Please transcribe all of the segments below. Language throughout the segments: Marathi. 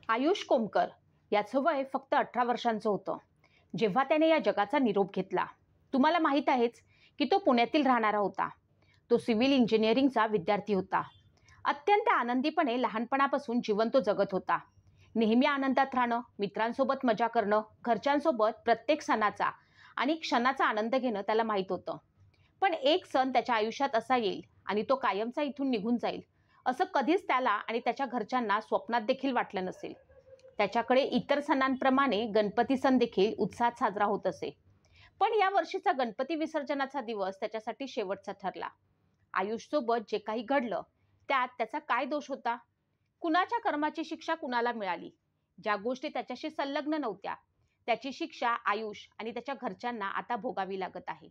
आयुष कोमकर याचं वय फक्त 18 वर्षांचं होतं जेव्हा त्याने या जगाचा निरोप घेतला. तुम्हाला माहीत आहेच की तो पुण्यातील राहणारा होता. तो सिव्हिल इंजिनिअरिंगचा विद्यार्थी होता. अत्यंत आनंदीपणे लहानपणापासून जीवन तो जगत होता. नेहमी आनंदात राहणं, मित्रांसोबत मजा करणं, घरच्यांसोबत प्रत्येक सणाचा आणि क्षणाचा आनंद घेणं त्याला माहीत होतं. पण एक सण त्याच्या आयुष्यात असा येईल आणि तो कायमचा इथून निघून जाईल असं कधीच त्याला आणि त्याच्या घरच्यांना स्वप्नात देखील वाटलं नसेल. त्याच्याकडे इतर सणांप्रमाणे गणपती सण देखील उत्साहात साजरा होत असे. पण या वर्षीचा गणपती विसर्जनाचा दिवस त्याच्यासाठी शेवटचा ठरला. आयुषसोबत जे काही घडलं त्यात त्याचा काय दोष होता? कुणाच्या कर्माची शिक्षा कुणाला मिळाली? ज्या गोष्टी त्याच्याशी संलग्न नव्हत्या त्याची शिक्षा आयुष आणि त्याच्या घरच्यांना आता भोगावी लागत आहे.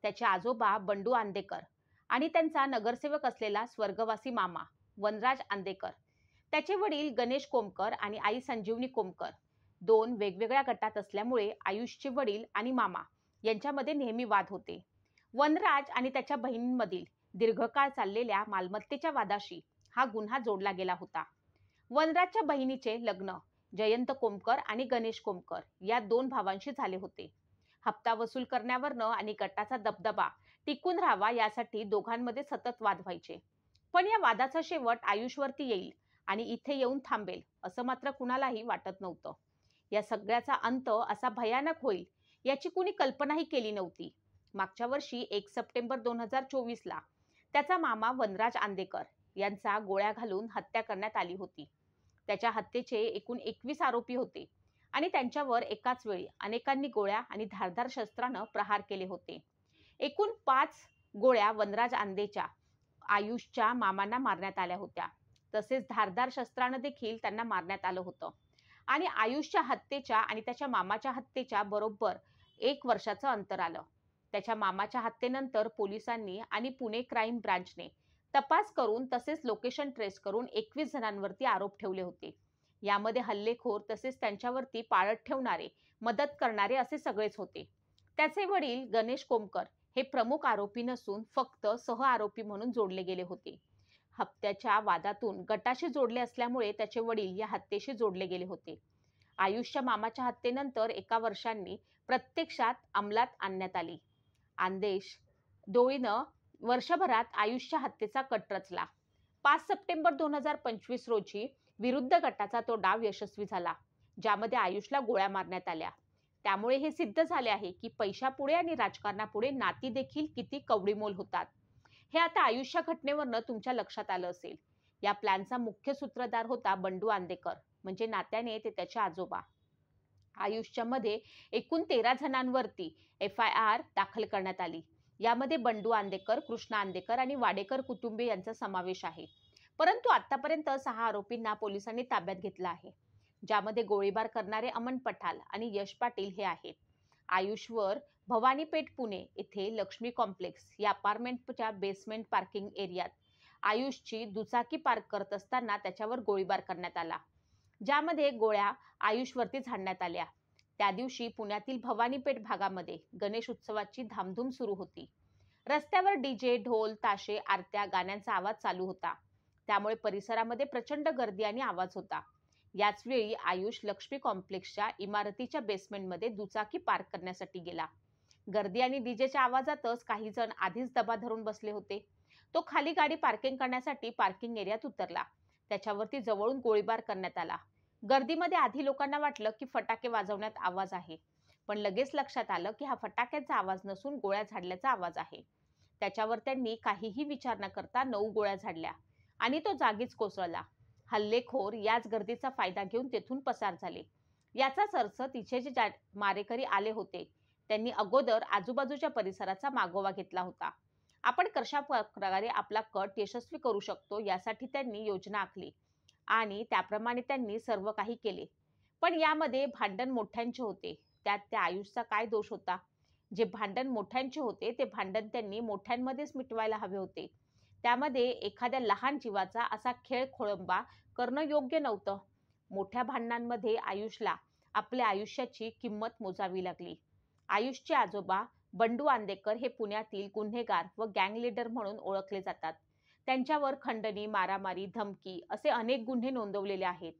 त्याचे आजोबा बंडू आंदेकर आणि त्यांचा नगरसेवक असलेला स्वर्गवासी मामा वनराज आंदेकर, त्याचे वडील गणेश कोमकर आणि आई संजीवनी कोमकर दोन वेगवेगळ्या गटात असल्यामुळे आयुषचे वडील आणि मामा यांच्यामध्ये नेहमी वाद होते. वनराज आणि त्याच्या बहिणींमधील दीर्घकाळ चाललेल्या मालमत्तेच्या वादाशी हा गुन्हा जोडला गेला होता. वनराजच्या बहिणीचे लग्न जयंत कोमकर आणि गणेश कोमकर या दोन भावांशी झाले होते. हप्ता वसूल करण्यावरनं आणि गटाचा दबदबा टिकून राहावा यासाठी दोघांमध्ये सतत वाद व्हायचे. पण या वादाचा शेवट आयुषवरती येईल आणि इथे येऊन थांबेल असं मात्र कुणालाही वाटत नव्हतं. या सगळ्याचा अंत असा भयानक होईल याची कुणी कल्पनाही केली नव्हती. मागच्या वर्षी 1 सप्टेंबर 2024ला त्याचा मामा वनराज आंदेकर यांचा गोळ्या घालून हत्या करण्यात आली होती. त्याच्या हत्येचे एकूण 21 आरोपी होते आणि त्यांच्यावर एकाच वेळी अनेकांनी गोळ्या आणि धारदार शस्त्रानं प्रहार केले होते. एकूण 5 गोळ्या वनराज आंदेच्या आयुषच्या मामांना मारण्यात आल्या होत्या. तसेच धारदार शस्त्रानं देखील त्यांना मारण्यात आलं होतं. आणि आयुषच्या हत्येच्या आणि त्याच्या मामाच्या हत्येच्या बरोबर 1 वर्षाचं अंतर आलं. त्याच्या मामाच्या हत्येनंतर पोलिसांनी आणि पुणे क्राईम ब्रांचने तपास करून तसेच लोकेशन ट्रेस करून 21 जणांवरती आरोप ठेवले होते. यामध्ये हल्लेखोर तसेच त्यांच्यावरती पाळत ठेवणारे, मदत करणारे असे सगळेच होते. त्याचे वडील गणेश कोमकर हे प्रमुख आरोपी नसून फक्त सह आरोपी म्हणून जोडले गेले होते. हप्त्याच्या वादातून गटाशी जोडले असल्यामुळे त्याचे वडील या हत्येशी जोडले गेले होते. आयुषच्या मामाच्या हत्येनंतर 1 वर्षांनी प्रत्यक्षात अंमलात आणण्यात आली. आदेश डोळीनं वर्षभरात आयुषच्या हत्येचा कट रचला. 5 सप्टेंबर 2025 रोजी विरुद्ध गटाचा तो डाव यशस्वी झाला, ज्यामध्ये आयुषला गोळ्या मारण्यात आल्या. त्यामुळे हे सिद्ध झाले आहे की पैशापुढे आणि राजकारणापुढे नाती देखील किती कवडीमोल होतात. हे आता आयुषच्या घटनेवरनं तुमच्या लक्षात आलं असेल. या प्लॅनचा मुख्य सूत्रधार होता बंडू आंदेकर, म्हणजे नात्याने ते त्याचे आजोबा. आयुषच्या मध्ये एकूण 13 जणांवरती FIR दाखल करण्यात आली. यामध्ये बंडू आंदेकर, कृष्णा आंदेकर आणि वाडेकर कुटुंबीय यांचा समावेश आहे. परंतु आतापर्यंत 6 आरोपींना पोलिसांनी ताब्यात घेतलं आहे, ज्यामध्ये गोळीबार करणारे अमन पठाल आणि यश पाटील हे आहेत. आयुषवर भवानीपेठ पुणे येथे लक्ष्मी कॉम्प्लेक्स या अपार्टमेंटच्या बेसमेंट पार्किंग एरियात आयुषची दुचाकी पार्क करत असताना त्याच्यावर गोळीबार करण्यात आला, ज्यामध्ये गोळ्या आयुषवरती झाडण्यात आल्या. त्या दिवशी पुण्यातील भवानीपेठ भागामध्ये गणेश उत्सवाची धामधूम सुरू होती. रस्त्यावर DJ, ढोल, ताशे, आरत्या, गाण्यांचा आवाज चालू होता. त्यामुळे परिसरामध्ये प्रचंड गर्दी आणि आवाज होता. याच वेळी आयुष लक्ष्मी कॉम्प्लेक्सच्या इमारतीच्या बेसमेंटमध्ये दुचाकी पार्क करण्यासाठी गेला. गर्दी आणि डीजेच्या आवाजातच काही जण आधीच दबा धरून बसले होते. तो खाली गाडी पार्किंग करण्यासाठी पार्किंग एरियात उतरला. त्याच्यावरती जवळून गोळीबार करण्यात आला. गर्दीमध्ये आधी लोकांना वाटलं की फटाके वाजवण्यात आवाज आहे, पण लगेच लक्षात आलं की हा फटाक्यांचा आवाज नसून गोळ्या झाडल्याचा आवाज आहे. त्याच्यावर त्यांनी काहीही विचार न करता 9 गोळ्या झाडल्या आणि तो जागीच कोसळला. हल्लेखोर याच गर्दीचा फायदा घेऊन तेथून पसार झाले. याचाच अर्थ तिथे जे मारेकरी आले होते त्यांनी अगोदर आजूबाजूच्या परिसराचा मागोवा घेतला होता. आपण कशा प्रकारे आपला कट यशस्वी करू शकतो यासाठी त्यांनी योजना आखली आणि त्याप्रमाणे त्यांनी सर्व काही केले. पण यामध्ये भांडण मोठ्यांचे होते. त्यात त्या आयुषचा काय दोष होता? जे भांडण मोठ्यांचे होते ते भांडण त्यांनी मोठ्यांमध्येच मिटवायला हवे होते. त्यामध्ये एखाद्या लहान जीवाचा असा खेळ खोळंबा करणं योग्य नव्हतं. मोठ्या भांडणांमध्ये आयुषला आपल्या आयुष्याची किंमत मोजावी लागली. आयुषचे आजोबा बंडू आंदेकर हे पुण्यातील गुन्हेगार व गँग लीडर म्हणून ओळखले जातात. त्यांच्यावर खंडणी, मारामारी, धमकी असे अनेक गुन्हे नोंदवलेले आहेत.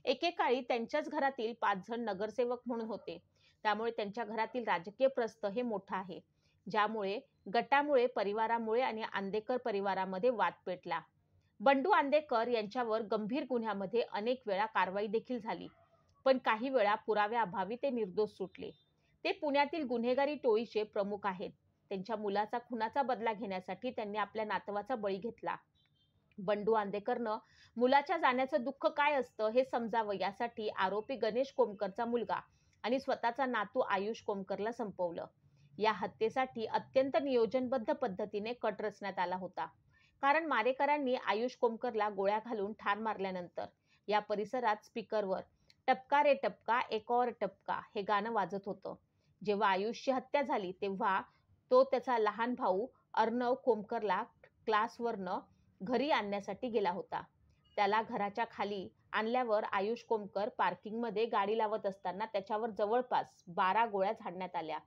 एकेकाळी त्यांच्याच घरातील 5 जण नगरसेवक म्हणून होते. त्यामुळे त्यांच्या घरातील राजकीय प्रस्थ हे मोठं आहे. ज्यामुळे गटामुळे, परिवारामुळे आणि आंदेकर परिवारामध्ये वाद पेटला. बंडू आंदेकर यांच्यावर गंभीर गुन्ह्यामध्ये अनेक वेळा कारवाई देखील झाली. पण काही वेळा पुराव्याअभावी ते निर्दोष सुटले. ते पुण्यातील गुन्हेगारी टोळीचे प्रमुख आहेत. त्यांच्या मुलाचा खुनाचा बदला घेण्यासाठी त्यांनी आपल्या नातवाचा बळी घेतला. बंडू आंदेकरनं मुलाच्या जाण्याचं दुःख काय असतं हे समजावं यासाठी आरोपी गणेश कोमकरचा मुलगा आणि स्वतःचा नातू आयुष कोमकरला संपवलं. या हत्येसाठी अत्यंत नियोजनबद्ध पद्धतीने कट रचण्यात आला होता. कारण मारेकरांनी आयुष कोमकरला गोळ्या घालून ठार मारल्यानंतर या परिसरात स्पीकरवर टपका रे टपका एक और टपका हे गाणं वाजत होतं. जेव्हा आयुषची हत्या झाली तेव्हा तो त्याचा लहान भाऊ अर्णव कोमकरला क्लासवरनं घरी आणण्यासाठी गेला होता. त्याला घराच्या खाली आणल्यावर आयुष कोमकर पार्किंगमध्ये गाडी लावत असताना त्याच्यावर जवळपास 12 गोळ्या झाडण्यात आल्या.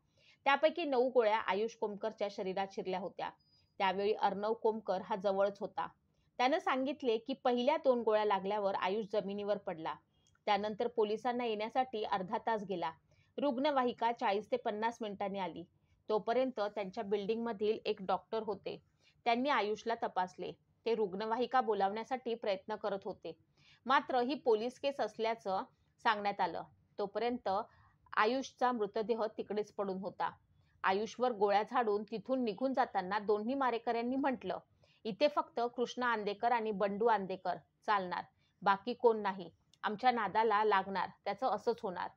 त्यापैकी 9 गोळ्या आयुष कोमकरच्या शरीरात शिरल्या होत्या. त्यावेळी अर्णव कोमकर हा जवळच होता. त्यानं सांगितले की पहिल्या 2 गोळ्या लागल्यावर आयुष जमिनीवर पडला. त्यानंतर पोलिसांना येण्यासाठी अर्धा तास गेला. रुग्णवाहिका 40 ते 50 मिनिटांनी आली. तोपर्यंत त्यांच्या बिल्डिंगमधील एक डॉक्टर होते. त्यांनी आयुषला तपासले. ते रुग्णवाहिका बोलावण्यासाठी प्रयत्न करत होते. मात्र ही पोलीस केस असल्याचं सांगण्यात आलं. तोपर्यंत आयुषचा मृतदेह तिकडेच पडून होता. आयुषवर गोळ्या झाडून तिथून निघून जाताना दोन्ही मारेकऱ्यांनी म्हटलं, इथे फक्त कृष्णा आंदेकर आणि बंडू आंदेकर चालणार, बाकी कोण नाही. आमच्या नादाला लागणार त्याचं असंच होणार.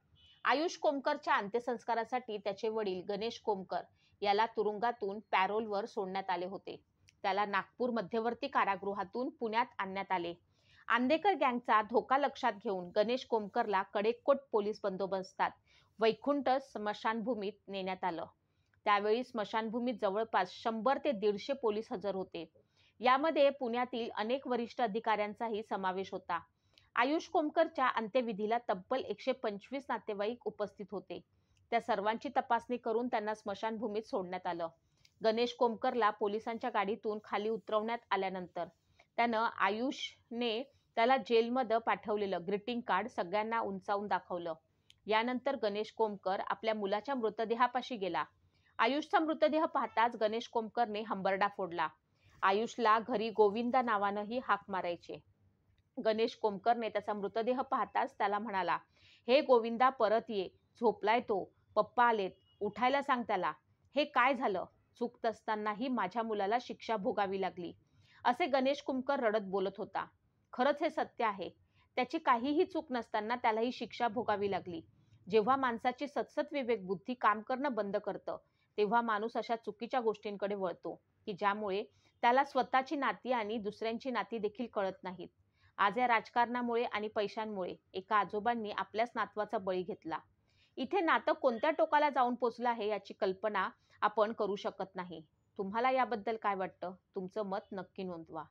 आयुष कोमकरच्या अंत्यसंस्कारासाठी त्याचे वडील गणेश कोमकर याला तुरुंगातून पॅरोलवर सोडण्यात आले होते. त्याला नागपूर मध्यवर्ती कारागृहातून पुण्यात आणण्यात आले. आंदेकर गँगचा धोका लक्षात घेऊन गणेश कोमकरला कडेकोट पोलीस बंदोबस्तात वैकुंठ स्मशानभूमीत नेण्यात आलं. त्यावेळी स्मशानभूमीत जवळपास 100 ते 150 पोलीस हजर होते. यामध्ये पुण्यातील अनेक वरिष्ठ अधिकाऱ्यांचाही समावेश होता. आयुष कोमकरच्या अंत्यविधीला तब्बल 125 नातेवाईक उपस्थित होते. त्या सर्वांची तपासणी करून त्यांना स्मशानभूमीत सोडण्यात आलं. गणेश कोमकरला पोलिसांच्या गाडीतून खाली उतरवण्यात आल्यानंतर त्यानं आयुषने त्याला जेलमध्ये पाठवलेलं ग्रीटिंग कार्ड सगळ्यांना उंचावून दाखवलं. यानंतर गणेश कोमकर आपल्या मुलाच्या मृतदेहापाशी गेला. आयुषचा मृतदेह पाहताच गणेश कोमकरने हंबरडा फोडला. आयुषला घरी गोविंदा नावानंही हाक मारायचे. गणेश कोमकरने त्याचा मृतदेह पाहताच त्याला म्हणाला, हे गोविंदा परत ये, झोपलाय तो, पप्पा आलेत, उठायला सांग त्याला. हे काय झालं? चूक असतानाही माझ्या मुलाला शिक्षा भोगावी लागली, असे गणेश कोमकर रडत बोलत होता. खरंच हे सत्य आहे. त्याची काहीही चूक नसताना त्यालाही शिक्षा भोगावी लागली. जेव्हा माणसाची सतसत विवेक बुद्धी काम करणं बंद करतं तेव्हा माणूस अशा चुकीच्या गोष्टींकडे वळतो की ज्यामुळे त्याला स्वतःची नाती आणि दुसऱ्यांची नाती देखील कळत नाहीत. आज या राजकारणामुळे आणि पैशांमुळे एका आजोबांनी आपल्याच नातवाचा बळी घेतला. इथे नातं कोणत्या टोकाला जाऊन पोचलं आहे याची कल्पना आपण करू शकत नाही. तुम्हाला याबद्दल काय वाटतं? तुमचं मत नक्की नोंदवा.